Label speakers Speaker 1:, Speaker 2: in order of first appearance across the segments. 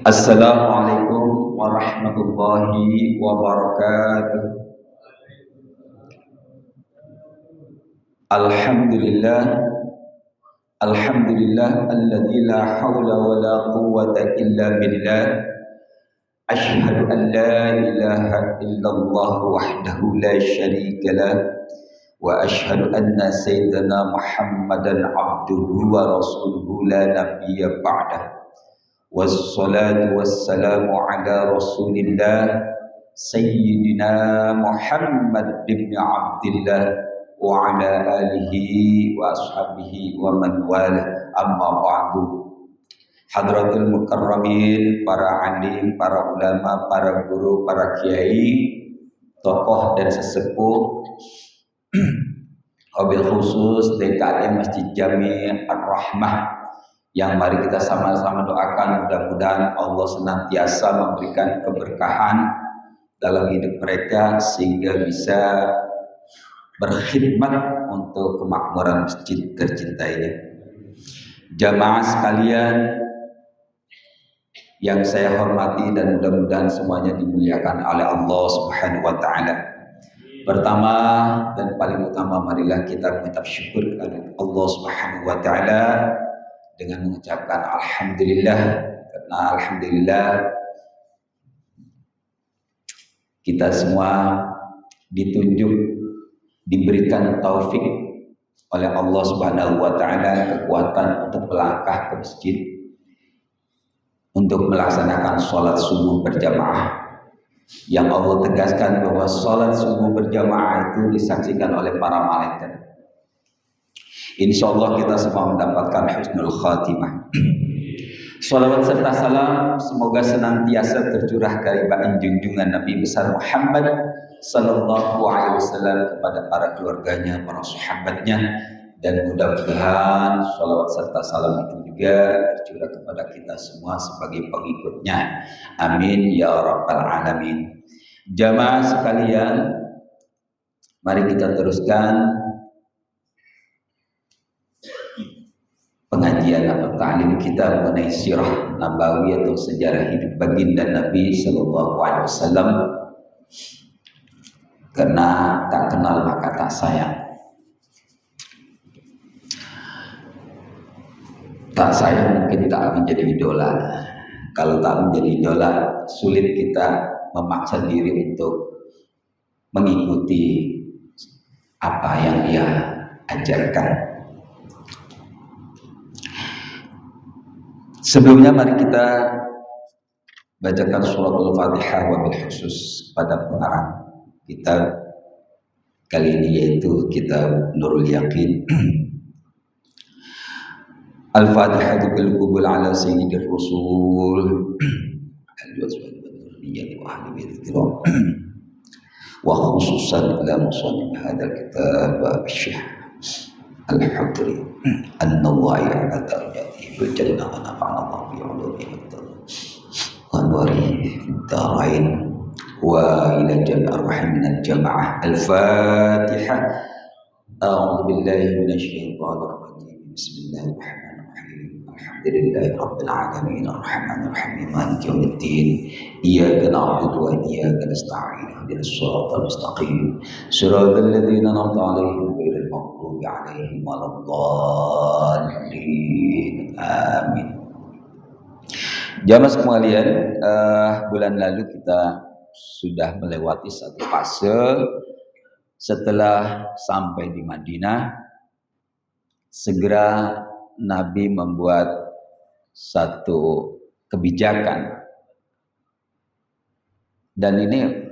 Speaker 1: Assalamualaikum warahmatullahi wabarakatuh. Alhamdulillah, alhamdulillah alladzi la haula wa la quwwata illa billah. Asyhadu an la ilaha illallah wahdahu la syarika lah wa asyhadu anna sayyidana Muhammadan abduhu wa rasuluhu la nabiyya ba'dah. Wassalatu wassalamu ala rasulillah Sayyidina Muhammad bin Abdillah wa ala alihi wa ashabihi wa man wala amma ba'du. Hadratul mukarramin, para alim, para ulama, para guru, para kiai, tokoh dan sesepuh, wabil khusus DKM Masjid Jami Ar-Rahmah, yang mari kita sama-sama doakan mudah-mudahan Allah senantiasa memberikan keberkahan dalam hidup mereka sehingga bisa berkhidmat untuk kemakmuran masjid tercinta ini. Jamaah sekalian yang saya hormati dan mudah-mudahan semuanya dimuliakan oleh Allah Subhanahu wa taala. Pertama dan paling utama, marilah kita mengucap syukur kepada Allah Subhanahu wa taala dengan mengucapkan alhamdulillah, karena alhamdulillah kita semua ditunjuk, diberikan taufik oleh Allah Subhanahu wa taala kekuatan untuk melangkah ke masjid untuk melaksanakan sholat subuh berjamaah, yang Allah tegaskan bahwa sholat subuh berjamaah itu disaksikan oleh para malaikat. Insya Allah kita semua mendapatkan husnul khatimah. Salawat serta salam semoga senantiasa tercurah dari junjungan Nabi besar Muhammad Sallallahu Alaihi Wasallam kepada para keluarganya, para sahabatnya, dan mudah-mudahan salawat serta salam itu juga tercurah kepada kita semua sebagai pengikutnya. Amin ya rabbal alamin. Jamaah sekalian, mari kita teruskan pengajian atau ta'lim kita mengenai sirah nabawi atau sejarah hidup baginda Nabi Sallallahu Alaihi Wasallam. Karena tak kenal maka tak sayang. Tak sayang mungkin tak menjadi idola. Kalau tak menjadi idola, sulit kita memaksa diri untuk mengikuti apa yang dia ajarkan. Sebelumnya mari kita bacakan suratul Fatihah wabil khusus pada pengarang kitab kali ini, yaitu kitab Nurul Yaqin. Al-Fatihah bil qubul ala sayyidir rasul wa khususan ila musannif hadzal kitab Syekh Al-Hudri an-Nawawi ala darajati bil jannah wa nafa'ana Allah bi ulumihi wa anwarihi fid dharain wa ila jami'ir rahimin al-jamaah. Al-Fatihah. A'udzu billahi minasy syaithanir rajim. Bismillahirrahmanirrahim. Alhamdulillahi rabbil alamin arrahmanir rahim maliki yaumiddin. Iyyaka na'budu wa iyyaka nasta'in. Ihdinas siratal mustaqim. Shiratal ladzina an'amta 'alaihim ghairil maghdubi 'alaihim waladdallin. Amin. Jamaah sekalian, bulan lalu kita sudah melewati satu fase. Setelah sampai di Madinah, segera Nabi membuat satu kebijakan, dan ini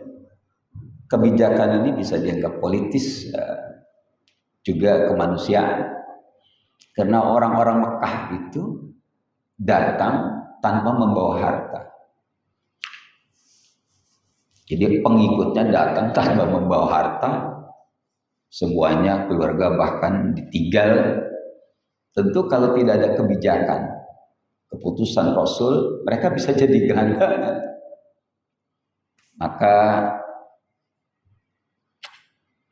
Speaker 1: kebijakan ini bisa dianggap politis, juga kemanusiaan, karena orang-orang Mekah itu datang tanpa membawa harta. Jadi pengikutnya datang tanpa membawa harta, semuanya keluarga bahkan ditinggal. Tentu kalau tidak ada kebijakan, keputusan Rasul, mereka bisa jadi gelandangan. Maka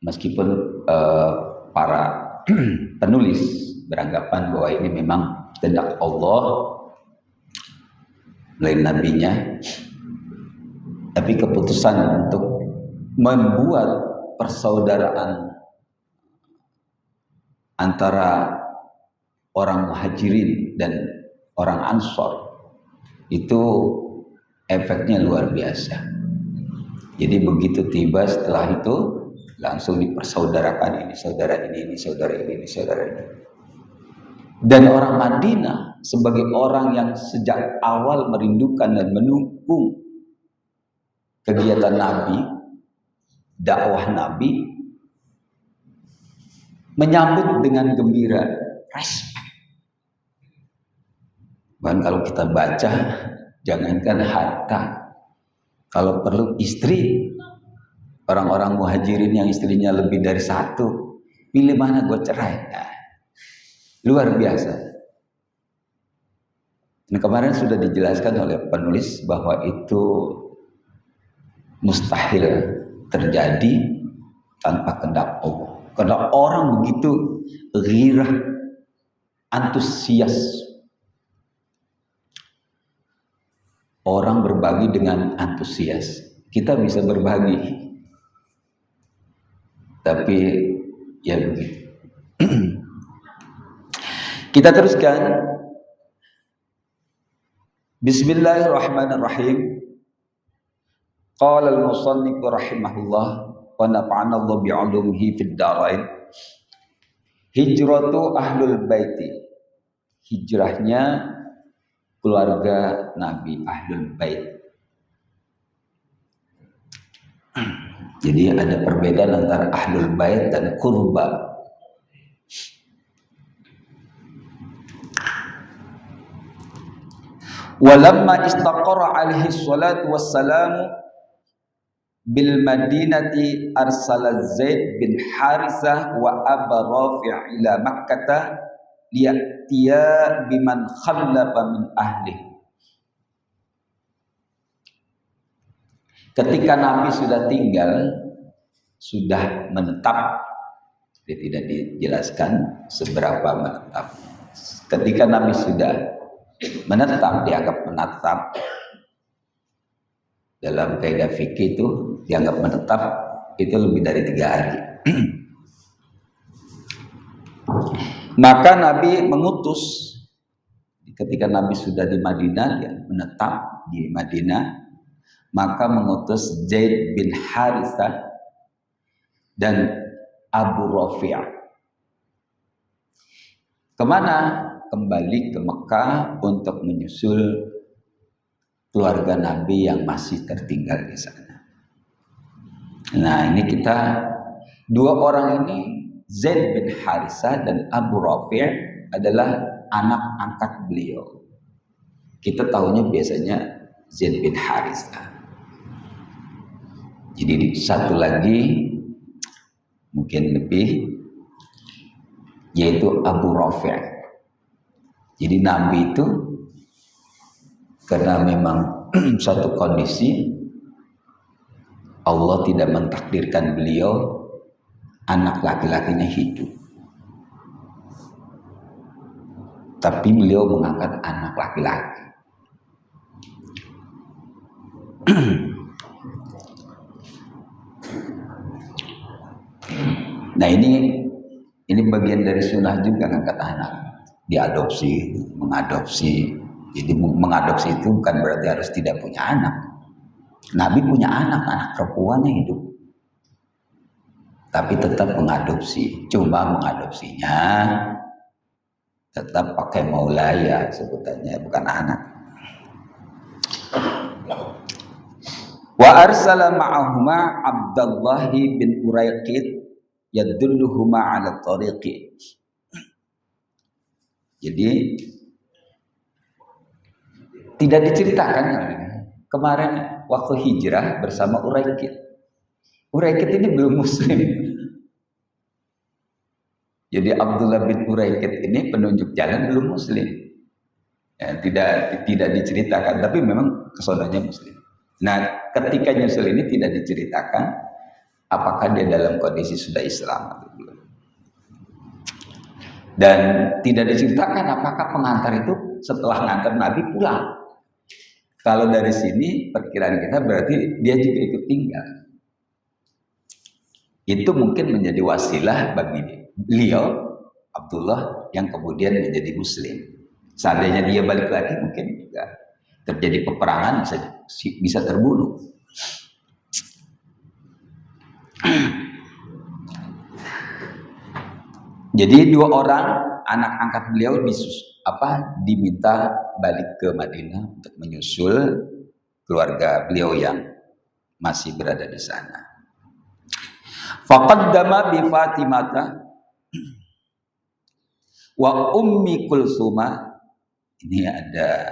Speaker 1: meskipun para penulis beranggapan bahwa ini memang kehendak Allah, lain nabinya, tapi keputusan untuk membuat persaudaraan antara orang Muhajirin dan orang Ansor itu efeknya luar biasa. Jadi begitu tiba setelah itu langsung dipersaudarakan, ini saudara ini saudara ini saudara ini. Dan orang Madinah sebagai orang yang sejak awal merindukan dan mendukung kegiatan Nabi, dakwah Nabi, menyambut dengan gembira, respect. Bahkan kalau kita baca, jangankan harta, kalau perlu istri, orang-orang Muhajirin yang istrinya lebih dari satu, pilih mana gue cerai. Nah, luar biasa. Nah, kemarin sudah dijelaskan oleh penulis bahwa itu mustahil terjadi tanpa kehendak Allah. Karena orang begitu ghirah, antusias. Orang berbagi dengan antusias. Kita bisa berbagi. Tapi ya begitu. Kita teruskan. Bismillahirrahmanirrahim. Qala al-musannif rahimahullah wa nafa'ana Allah bi'ulumihi fid dharain. Hijratu ahlul baiti. Hijrahnya keluarga Nabi ahlul bait. Jadi ada perbedaan antara ahlul bait dan qurba. Walamma istaqara alaihi salatu wassalamu bil Madinati arsala Zaid bin Harisah wa Aba Rafi' ila Makkah liyatiya biman khallafa min ahli. Ketika Nabi sudah tinggal, sudah menetap, dia tidak dijelaskan seberapa menetap. Ketika Nabi sudah menetap, dianggap menetap. Dalam kaidah fikih itu dianggap menetap itu lebih dari 3 hari. Maka Nabi mengutus, ketika Nabi sudah di Madinah, ya, menetap di Madinah, maka mengutus Zaid bin Harisah dan Abu Rafi'. Kemana? Kembali ke Mekah untuk menyusul keluarga Nabi yang masih tertinggal di sana. Nah, ini kita dua orang ini, Zaid bin Harisah dan Abu Rafi' adalah anak angkat beliau. Kita tahunya biasanya Zaid bin Harisah. Jadi satu lagi mungkin lebih, yaitu Abu Rafi'. Jadi Nabi itu karena memang satu kondisi Allah tidak mentakdirkan beliau anak laki-lakinya hidup, tapi beliau mengangkat anak laki-laki. Nah ini bagian dari sunnah juga, ngangkat anak, diadopsi, mengadopsi. Jadi mengadopsi itu bukan berarti harus tidak punya anak. Nabi punya anak perempuannya hidup, tapi tetap mengadopsi. Cuma mengadopsinya tetap pakai maulaya sebutannya, bukan anak. Wa arsala ma'ahuma Abdullah bin Uraiqid yadulluhuma 'ala tariqi. Jadi tidak diceritakan kemarin waktu hijrah bersama Uraiqid. Uraiqid ini belum muslim. Jadi Abdullah bin Uraiqid ini penunjuk jalan belum muslim. Ya, tidak diceritakan, tapi memang kesononya muslim. Nah, ketika nyusul ini tidak diceritakan apakah dia dalam kondisi sudah Islam atau belum. Dan tidak diceritakan apakah pengantar itu setelah ngantar Nabi pulang. Kalau dari sini perkiraan kita berarti dia juga ikut tinggal. Itu mungkin menjadi wasilah bagi beliau Abdullah yang kemudian menjadi muslim. Seandainya dia balik lagi mungkin juga terjadi peperangan, bisa terbunuh. Jadi dua orang anak angkat beliau diminta balik ke Madinah untuk menyusul keluarga beliau yang masih berada di sana. Faqaddama bi Fatimata wa ummi Kulsuma. Ini ada,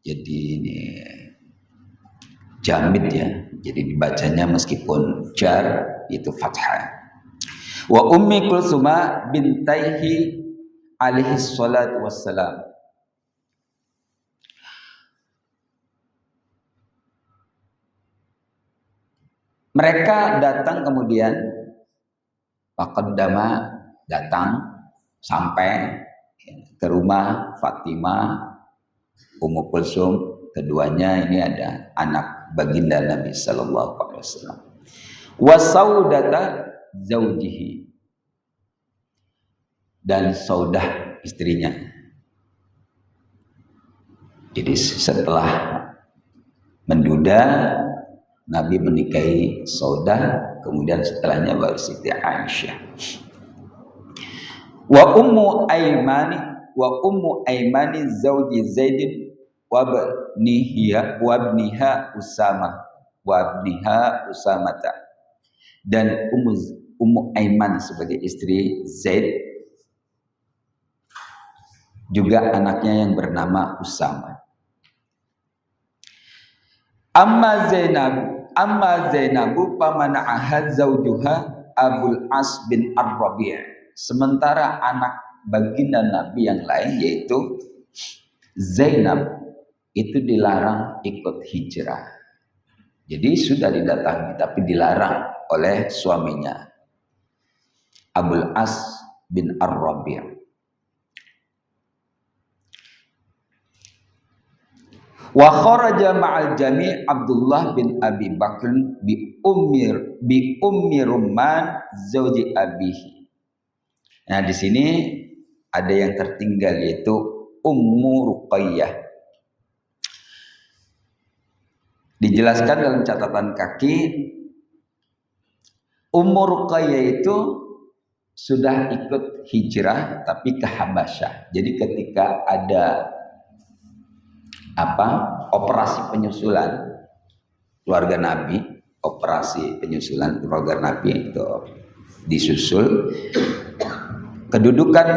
Speaker 1: jadi ini jamid ya, jadi dibacanya meskipun jar itu fathah. Wa ummi Kulsuma bintaihi alaihi salatu wassalam. Mereka datang kemudian, faqaddama datang sampai ke rumah Fatimah, Ummu Kulsum, keduanya ini ada anak baginda Nabi sallallahu alaihi wasallam. Wa Saudata zaujihi, dan Saudah istrinya. Jadi setelah menduda Nabi menikahi Saudah, kemudian setelahnya baru Siti Aisyah. Wa ummu aymani zauji Zaidin wa ibniha Usamata, dan ummu Aiman sebagai istri Zaid, juga anaknya yang bernama Usama. Amma Zainabu pamana'aha zaujuha Abul As bin Ar-Rabi'. Sementara anak baginda Nabi yang lain yaitu Zainab itu dilarang ikut hijrah. Jadi sudah didatangi tapi dilarang oleh suaminya Abul As bin Ar-Rabi'. Wa kharaja ma'al jami' Abdullah bin Abi Bakr bi ummi Rumman zauji abihi. Nah, di sini ada yang tertinggal yaitu Ummu Ruqayyah. Dijelaskan dalam catatan kaki, Ummu Ruqayyah itu sudah ikut hijrah tapi ke Habasyah. Jadi ketika ada operasi penyusulan keluarga Nabi, itu disusul, kedudukan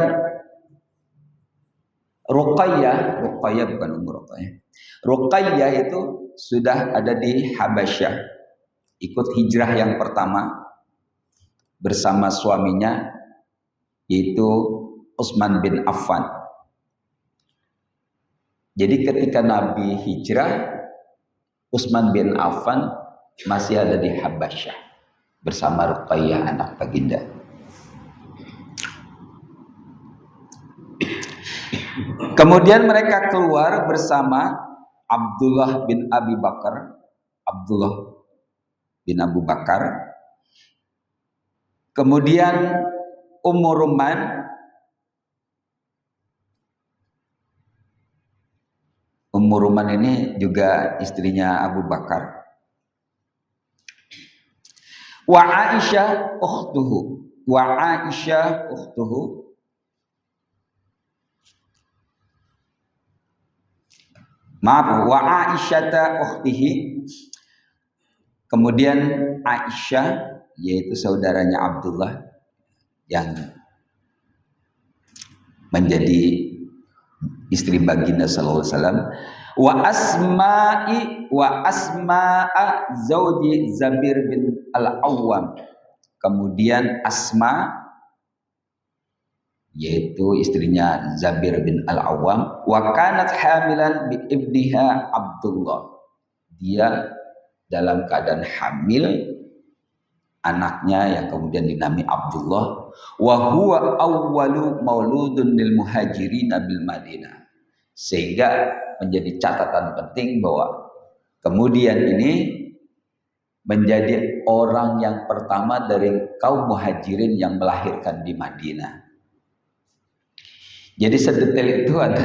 Speaker 1: Ruqayyah bukan Ummu Ruqayyah. Ruqayyah itu sudah ada di Habasyah, ikut hijrah yang pertama bersama suaminya yaitu Utsman bin Affan. Jadi ketika Nabi hijrah, Utsman bin Affan masih ada di Habasyah bersama Ruqayyah anak baginda. Kemudian mereka keluar bersama Abdullah bin Abu Bakar. Kemudian Ummu Rumman ini juga istrinya Abu Bakar. Wa Aisyah ukhtuhu. Wa Aisyata ukhtihi. Kemudian Aisyah yaitu saudaranya Abdullah yang menjadi istri baginda sallallahu alaihi wasallam. Wa Asma'a zauji Zabir bin Al-Awwam. Kemudian Asma yaitu istrinya Zabir bin Al-Awwam. Wa kanat hamilan bi ibniha Abdullah. Dia dalam keadaan hamil anaknya yang kemudian dinamai Abdullah. Wa huwa awwalu mauludun lil muhajirin bil Madinah. Sehingga menjadi catatan penting bahwa kemudian ini menjadi orang yang pertama dari kaum muhajirin yang melahirkan di Madinah. Jadi sedetail itu ada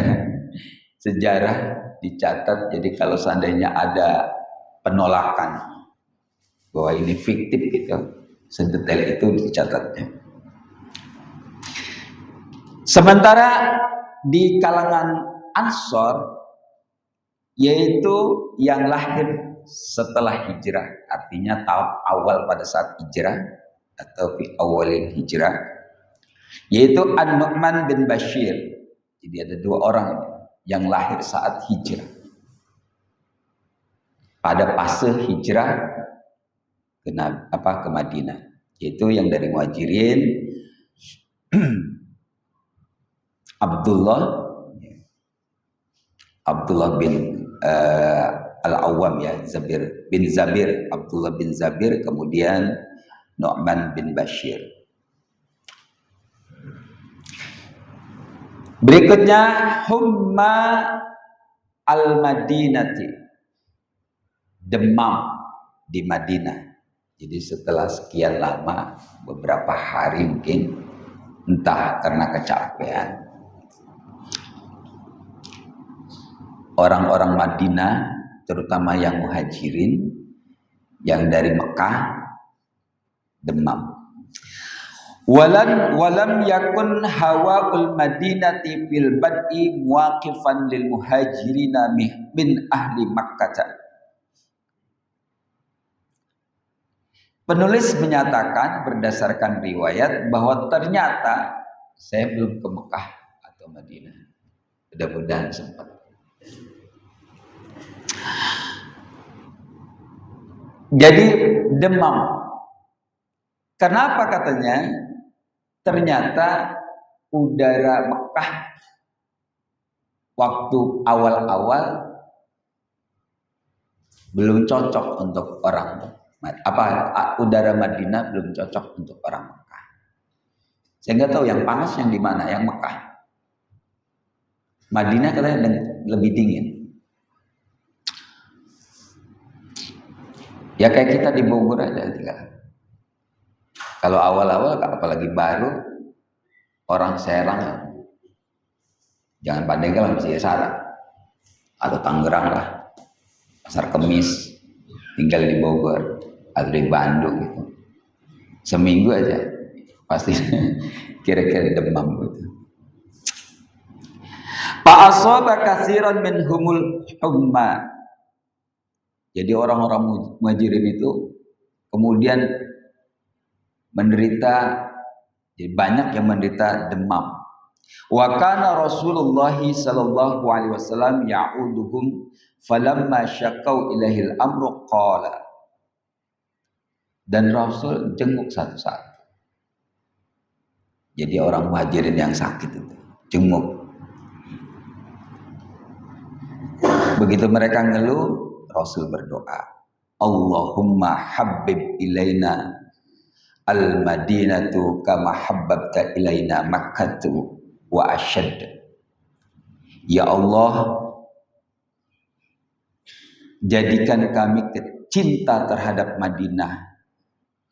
Speaker 1: sejarah dicatat. Jadi kalau seandainya ada penolakan bahwa ini fiktif gitu, sedetail itu dicatatnya. Sementara di kalangan Ansor, yaitu yang lahir setelah hijrah, artinya tahun awal pada saat hijrah atau fi awalin hijrah, yaitu An-Nu'man bin Bashir. Jadi ada dua orang yang lahir saat hijrah, pada fase hijrah ke Madinah, yaitu yang dari Muhajirin Abdullah bin Al-Awwam ya, Abdullah bin Zabir, kemudian Nu'man bin Bashir. Berikutnya humma al-Madinati, demam di Madinah. Jadi setelah sekian lama, beberapa hari mungkin, entah karena kecapean, orang-orang Madinah, terutama yang muhajirin, yang dari Mekah, demam. Walam yakun hawaul Madinati fil bad'i muwaqifan lil muhajirina min ahli Makkah. Penulis menyatakan berdasarkan riwayat bahwa ternyata saya belum ke Mekah atau Madinah. Mudah-mudahan sempat. Jadi demam. Kenapa katanya? Ternyata udara Mekah waktu awal-awal belum cocok untuk orang udara Madinah belum cocok untuk orang Mekah. Saya nggak tahu yang panas yang di mana, yang Mekah. Madinah katanya lebih dingin. Ya kayak kita di Bogor aja tinggal. Kalau awal-awal, apalagi baru, orang Serang, jangan Pandeglang, masih Sarang, atau Tangerang lah, Pasar Kemis, tinggal di Bogor, atau di Bandung gitu. Seminggu aja, pasti kira-kira demam gitu. Fa'asaba katsiran min humul humma. Jadi orang-orang muhajirin itu kemudian menderita, jadi banyak yang menderita demam. Wa kana Rasulullah sallallahu alaihi wasallam ya'uduhum falamma syakau ilahil amru qala. Dan Rasul jenguk satu-satu. Jadi orang muhajirin yang sakit itu jenguk. Begitu mereka ngeluh, Rasul berdoa, Allahumma habbib ilaina al-Madinatu kama habbabta ilaina Makkatu wa asyad. Ya Allah, jadikan kami cinta terhadap Madinah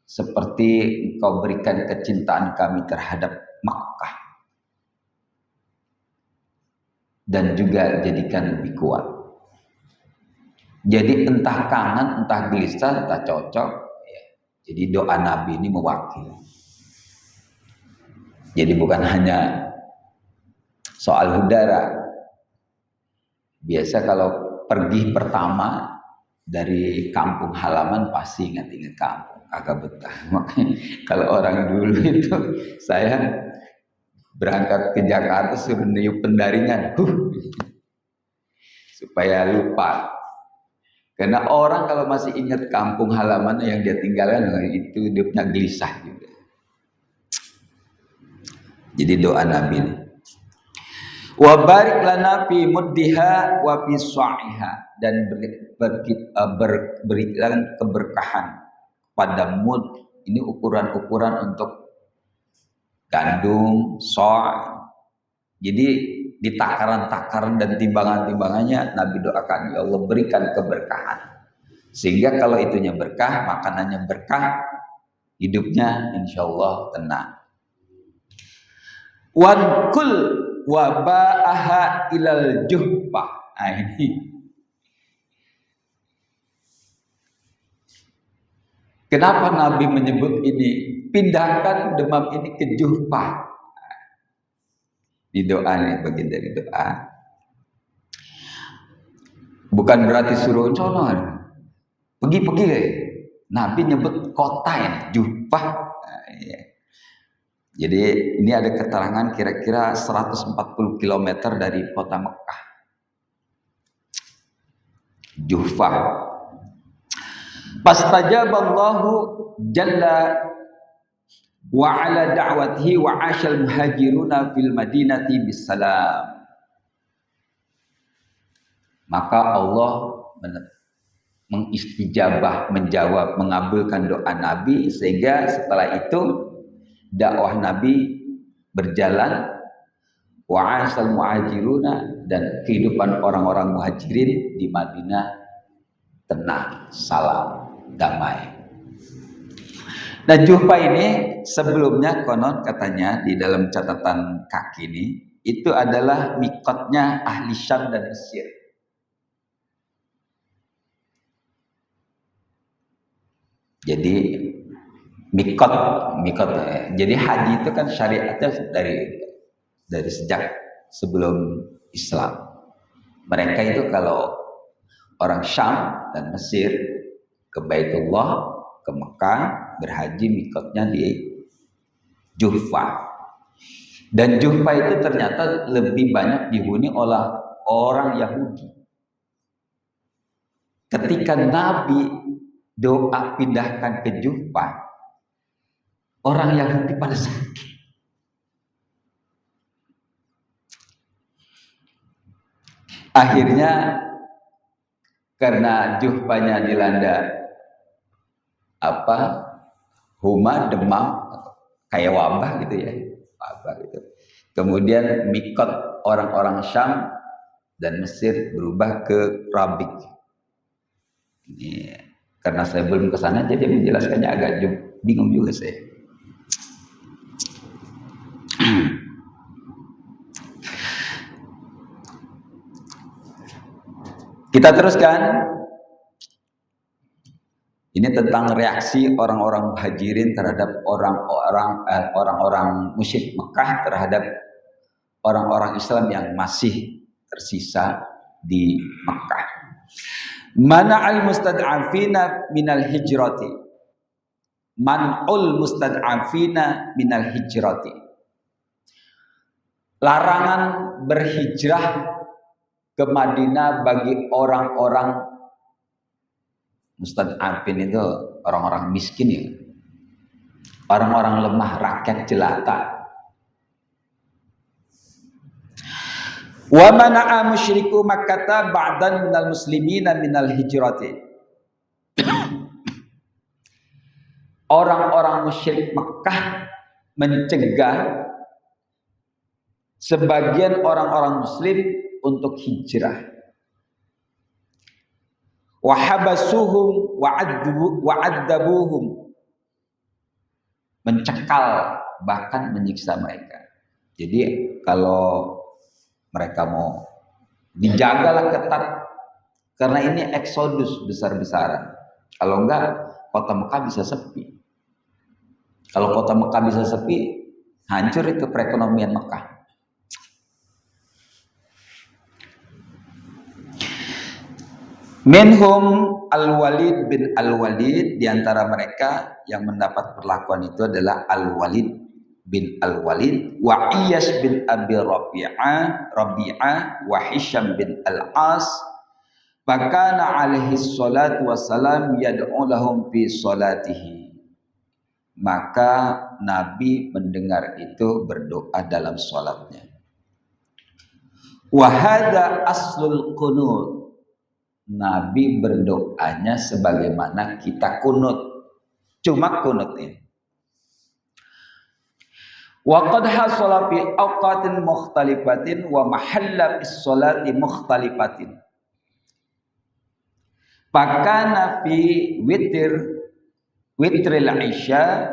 Speaker 1: seperti Engkau berikan kecintaan kami terhadap Makkah, dan juga jadikan lebih kuat. Jadi entah kangen, entah gelisah, entah cocok. Jadi doa Nabi ini mewakili. Jadi bukan hanya soal udara. Biasa kalau pergi pertama dari kampung halaman pasti ingat-ingat kampung, agak betah. Makanya kalau orang dulu itu, saya berangkat ke Jakarta suruh niup pendaringan, supaya lupa. Karena orang kalau masih ingat kampung halaman yang dia tinggalkan, itu hidupnya gelisah juga. Jadi doa Nabi ini. Wa barik lana fi muddiha wa fi sa'iha, dan berikan keberkahan pada mud. Ini ukuran-ukuran untuk gandum, sa'. Jadi di takaran-takaran dan timbangan-timbangannya, Nabi doakan, ya Allah berikan keberkahan. Sehingga kalau itunya berkah, makanannya berkah, hidupnya insya Allah tenang. Wankul waba'aha ilal juhbah. Nah ini. Kenapa Nabi menyebut ini? Pindahkan demam ini ke juhbah. Di doa nih, bagian dari doa. Bukan berarti suruh sono, pergi-pergi. Nabi nyebut kota ya, Juhbah. Nah, iya. Jadi ini ada keterangan kira-kira 140 km dari kota Mekah. Juhbah. Pastajaballahu jalla wa ala da'watihi wa ashal muhajiruna fil madinati bisalam. Maka Allah mengistijabah, menjawab, mengabulkan doa Nabi, sehingga setelah itu dakwah Nabi berjalan, wa ashal muhajiruna, dan kehidupan orang-orang muhajirin di Madinah tenang, salam, damai. Nah, Juhbah ini sebelumnya konon katanya di dalam catatan kaki ini itu adalah mikotnya ahli Syam dan Mesir. Jadi mikot. Jadi haji itu kan syariatnya dari sejak sebelum Islam. Mereka itu kalau orang Syam dan Mesir ke Baitullah, ke Mekah, berhaji mikotnya di Juhbah. Dan Juhbah itu ternyata lebih banyak dihuni oleh orang Yahudi. Ketika Nabi doa pindahkan ke Juhbah, orang Yahudi pada sakit. Akhirnya karena Juhbahnya dilanda huma, demam, kayak wabah gitu ya, wabah gitu. Kemudian mikot orang-orang Syam dan Mesir berubah ke Rabik. Ini karena saya belum ke sana, jadi menjelaskannya agak bingung juga saya. Kita teruskan. Ini tentang reaksi orang-orang muhajirin terhadap orang-orang musyrik Mekah terhadap orang-orang Islam yang masih tersisa di Mekah. Mana'al mustad'afina minal hijrati. Man'ul mustad'afina minal hijrati. Larangan berhijrah ke Madinah bagi orang-orang mustad'afin, itu orang-orang miskin ya. Orang-orang lemah, rakyat jelata. Wa mana'a musyriku Makkah ba'dan minal muslimina minal hijrati. Orang-orang musyrik Mekah mencegah sebagian orang-orang muslim untuk hijrah. Wa habasuhum wa addabuhum, mencekal bahkan menyiksa mereka. Jadi kalau mereka mau dijagalah ketat, karena ini eksodus besar-besaran. Kalau enggak, kota Mekah bisa sepi. Kalau kota Mekah bisa sepi, hancur itu perekonomian Mekah. Minhum Al-Walid bin Al-Walid, diantara mereka yang mendapat perlakuan itu adalah Al-Walid bin Al-Walid, wa Iyas bin Abi Rabi'ah, wa Hisham bin Al-As. Fakana alaihi salatu wassalam yad'u lahum fi salatihi. Maka Nabi mendengar itu berdoa dalam salatnya. Wa hadza aslul qunut. Nabi berdoanya sebagaimana kita kunut, cuma kunut ini. Wa qad hasala fi awqatin mukhtalifatin wa mahalla bis salati mukhtalifatin. Pakana fi witril isya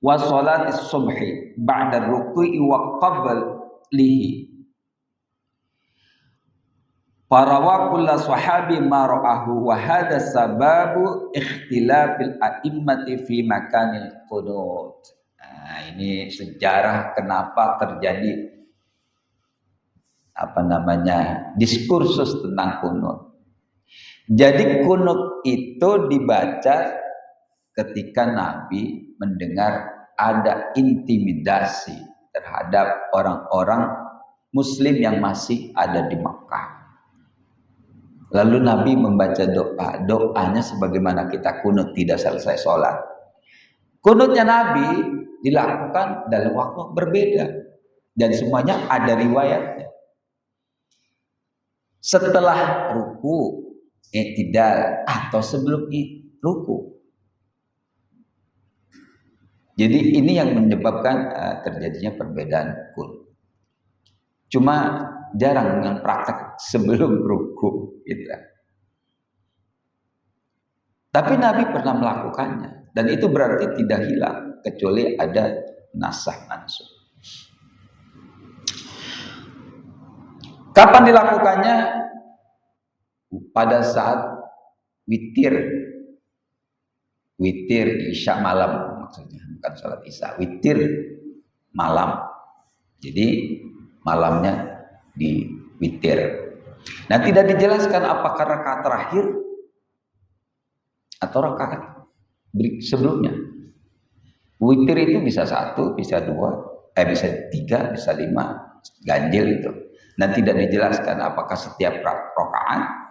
Speaker 1: wa salatis subhi ba'da ruku'i wa qablihi. Farawa kulla sahabi ma ra'ahu wa hadha sababu ikhtilafil a'immati fi makanil qunut. Nah, ini sejarah kenapa terjadi diskursus tentang kunut. Jadi kunut itu dibaca ketika Nabi mendengar ada intimidasi terhadap orang-orang Muslim yang masih ada di Makkah. Lalu Nabi membaca doanya sebagaimana kita kunut tidak selesai sholat. Kunutnya Nabi dilakukan dalam waktu berbeda dan semuanya ada riwayatnya. Setelah ruku, i'tidal atau sebelum ruku. Jadi ini yang menyebabkan terjadinya perbedaan kunut. Cuma jarang dengan praktek sebelum ruku gitu. Tapi Nabi pernah melakukannya dan itu berarti tidak hilang kecuali ada nasakh mansuh. Kapan dilakukannya? Pada saat witir isya malam maksudnya, bukan salat isya, witir malam. Jadi malamnya di witir. Nah, tidak dijelaskan apakah rakaat terakhir atau rakaat sebelumnya. Witir itu bisa 1, bisa 2, bisa 3, bisa 5, ganjil itu. Nah, tidak dijelaskan apakah setiap rakaat.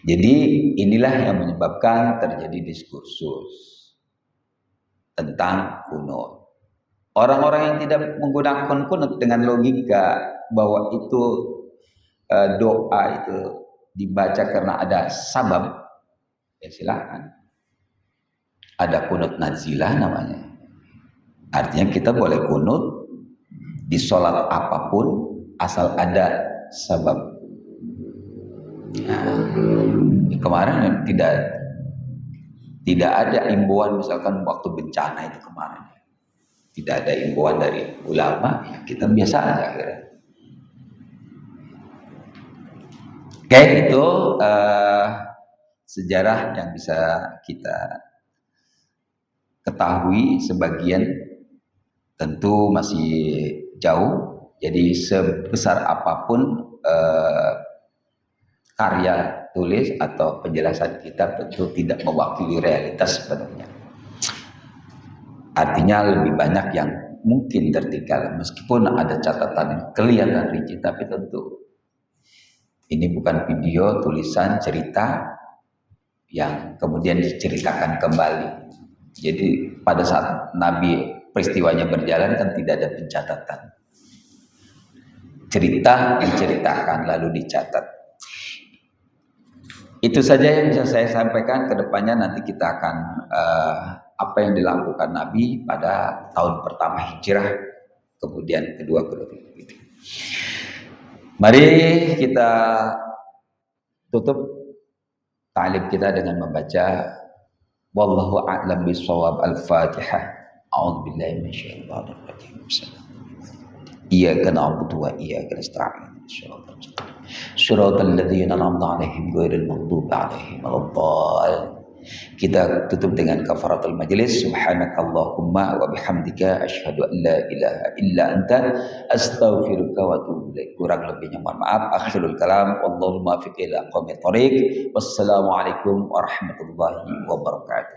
Speaker 1: Jadi inilah yang menyebabkan terjadi diskursus tentang kunut. Orang-orang yang tidak menggunakan kunut dengan logika bahwa itu doa itu dibaca karena ada sabab, ya silakan. Ada kunut nazilah namanya. Artinya kita boleh kunut di sholat apapun asal ada sabab. Nah, kemarin tidak ada imbauan misalkan waktu bencana itu kemarin. Tidak ada imbauan dari ulama, ya kita biasa aja kira. Oke, itu sejarah yang bisa kita ketahui. Sebagian tentu masih jauh. Jadi sebesar apapun karya tulis atau penjelasan kita tentu tidak mewakili realitas sebenarnya. Artinya lebih banyak yang mungkin tertinggal meskipun ada catatan kelihatan rinci, tapi tentu ini bukan video, tulisan, cerita yang kemudian diceritakan kembali. Jadi pada saat Nabi peristiwanya berjalan kan tidak ada pencatatan. Cerita diceritakan lalu dicatat. Itu saja yang bisa saya sampaikan. Kedepannya nanti kita akan apa yang dilakukan Nabi pada tahun pertama hijrah, kemudian kedua. Mari kita tutup ta'lim kita dengan membaca wallahu a'lam bishawab al-Fatihah. A'udzubillahi minasyaitonir rajim. Iyyaka na'budu wa iyyaka nasta'in. Shiratal ladzina an'amta 'alaihim ghairil maghdubi 'alaihim waladdallin. Kita tutup dengan kafaratul majlis. Subhanakallahumma wa bihamdika asyhadu an la ilaha illa anta astaghfiruka wa atubu ilaik. Kurang lebihnya mohon maaf. Akhirul kalam wallahu muwaffiq ila aqwamit thoriq. Wassalamualaikum warahmatullahi wabarakatuh.